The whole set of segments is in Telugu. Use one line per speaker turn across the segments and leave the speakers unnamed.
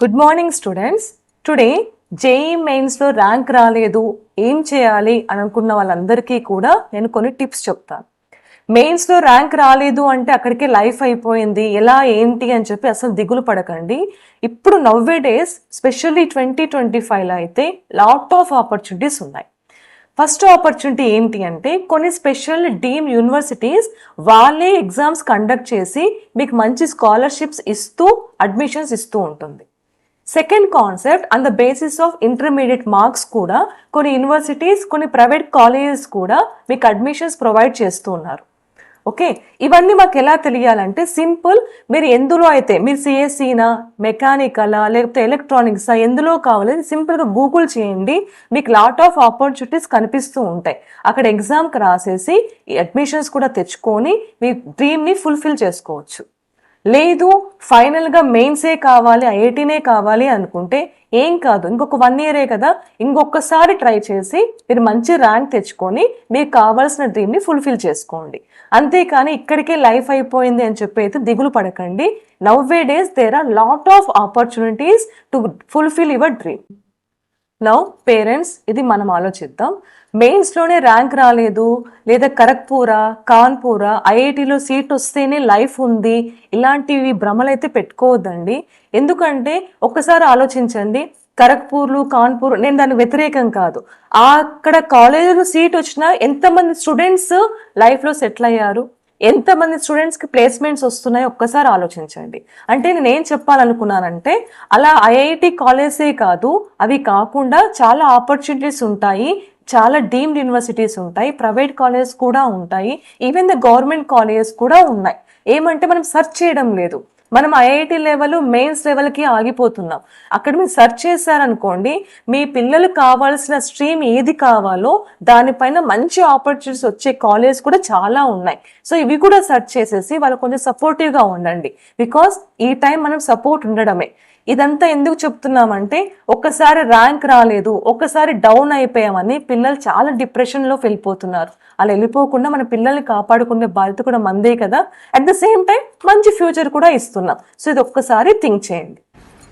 Good morning students. Today JEE మెయిన్స్లో ర్యాంక్ రాలేదు, ఏం చేయాలి అని అనుకున్న వాళ్ళందరికీ కూడా నేను కొన్ని టిప్స్ చెప్తాను. మెయిన్స్లో ర్యాంక్ రాలేదు అంటే అక్కడికే లైఫ్ అయిపోయింది, ఎలా ఏంటి అని చెప్పి అసలు దిగులు పడకండి. ఇప్పుడు నవ్వే డేస్ స్పెషల్లీ 2025లో అయితే లాట్ ఆఫ్ ఆపర్చునిటీస్ ఉన్నాయి. ఫస్ట్ ఆపర్చునిటీ ఏంటి అంటే కొన్ని స్పెషల్ డీమ్ యూనివర్సిటీస్ వాళ్ళే ఎగ్జామ్స్ కండక్ట్ చేసి మీకు మంచి స్కాలర్షిప్స్ ఇస్తూ అడ్మిషన్స్ ఇస్తూ ఉంటుంది. Second concept, on the basis of intermediate marks కూడా కొన్ని యూనివర్సిటీస్, కొన్ని ప్రైవేట్ కాలేజెస్ కూడా మీకు అడ్మిషన్స్ ప్రొవైడ్ చేస్తూ ఉన్నారు. ఓకే, ఇవన్నీ మాకు ఎలా తెలియాలంటే సింపుల్, మీరు ఎందులో అయితే మీరు సిఎస్సినా, మెకానికలా, లేకపోతే ఎలక్ట్రానిక్సా, ఎందులో కావాలి సింపుల్గా గూగుల్ చేయండి, మీకు లాట్ ఆఫ్ ఆపర్చునిటీస్ కనిపిస్తూ ఉంటాయి. అక్కడ ఎగ్జామ్కి రాసేసి ఈ అడ్మిషన్స్ కూడా తెచ్చుకొని మీ డ్రీమ్ని ఫుల్ఫిల్ చేసుకోవచ్చు. లేదు ఫైనల్గా మెయిన్సే కావాలి, ఐఐటీనే కావాలి అనుకుంటే ఏం కాదు, ఇంకొక 1 year కదా, ఇంకొకసారి ట్రై చేసి మీరు మంచి ర్యాంక్ తెచ్చుకొని మీకు కావాల్సిన డ్రీమ్ని ఫుల్ఫిల్ చేసుకోండి. అంతేకాని ఇక్కడికే లైఫ్ అయిపోయింది అని చెప్పి అయితే దిగులు పడకండి. Nowadays there are lot of opportunities to fulfil your dream. Now parents, ఇది మనం ఆలోచిద్దాం. మెయిన్స్లోనే ర్యాంక్ రాలేదు, లేదా ఖరగ్పూరా, కాన్పూరా, ఐఐటీలో సీట్ వస్తేనే లైఫ్ ఉంది, ఇలాంటివి భ్రమలైతే పెట్టుకోవద్దండి. ఎందుకంటే ఒక్కసారి ఆలోచించండి, ఖరగ్పూర్లు, కాన్పూర్, నేను దానికి వ్యతిరేకం కాదు, అక్కడ కాలేజీలో సీట్ వచ్చినా ఎంతమంది స్టూడెంట్స్ లైఫ్లో సెటిల్ అయ్యారు, ఎంతమంది స్టూడెంట్స్కి ప్లేస్మెంట్స్ వస్తున్నాయో ఒక్కసారి ఆలోచించండి. అంటే నేను ఏం చెప్పాలనుకున్నానంటే అలా ఐఐటి కాలేజే కాదు, అవి కాకుండా చాలా ఆపర్చునిటీస్ ఉంటాయి, చాలా డీమ్డ్ యూనివర్సిటీస్ ఉంటాయి, ప్రైవేట్ కాలేజెస్ కూడా ఉంటాయి, ఈవెన్ ద గవర్నమెంట్ కాలేజెస్ కూడా ఉన్నాయి. ఏమంటే మనం సెర్చ్ చేయడం లేదు, మనం ఐఐటి లెవెల్, మెయిన్స్ లెవెల్కి ఆగిపోతున్నాం. అక్కడ మీరు సెర్చ్ చేశారనుకోండి, మీ పిల్లలు కావాల్సిన స్ట్రీమ్ ఏది కావాలో దానిపైన మంచి ఆపర్చునిటీస్ వచ్చే కాలేజ్ కూడా చాలా ఉన్నాయి. సో ఇవి కూడా సెర్చ్ చేసేసి వాళ్ళు కొంచెం సపోర్టివ్గా ఉండండి. బికాస్ ఈ టైం మనం సపోర్ట్ ఉండడమే. ఇదంతా ఎందుకు చెప్తున్నామంటే ఒక్కసారి ర్యాంక్ రాలేదు, ఒక్కసారి డౌన్ అయిపోయామని పిల్లలు చాలా డిప్రెషన్లోకి వెళ్ళిపోతున్నారు. అలా వెళ్ళిపోకుండా మన పిల్లల్ని కాపాడుకునే బాధ్యత కూడా మందే కదా. అట్ ద సేమ్ టైం మంచి ఫ్యూచర్ కూడా ఇస్తున్నాం. సో ఇది ఒక్కసారి థింక్ చేయండి.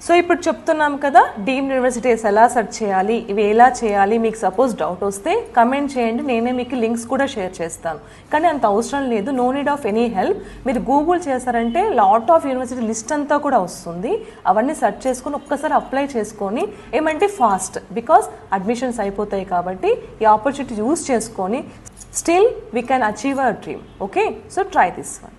సో ఇప్పుడు చెప్తున్నాం కదా డీమ్డ్ యూనివర్సిటీస్ ఎలా సెర్చ్ చేయాలి, ఇవి ఎలా చేయాలి. మీకు సపోజ్ డౌట్ వస్తే కమెంట్ చేయండి, నేనే మీకు లింక్స్ కూడా షేర్ చేస్తాను. కానీ అంత అవసరం లేదు, no need of any help. మీరు గూగుల్ చేశారంటే లాట్ ఆఫ్ యూనివర్సిటీ లిస్ట్ అంతా కూడా వస్తుంది. అవన్నీ సెర్చ్ చేసుకొని ఒక్కసారి అప్లై చేసుకొని ఏమంటే ఫాస్ట్, బికాస్ అడ్మిషన్స్ అయిపోతాయి కాబట్టి ఈ ఆపర్చునిటీ యూస్ చేసుకొని still we can achieve our dream. Okay, so try this one.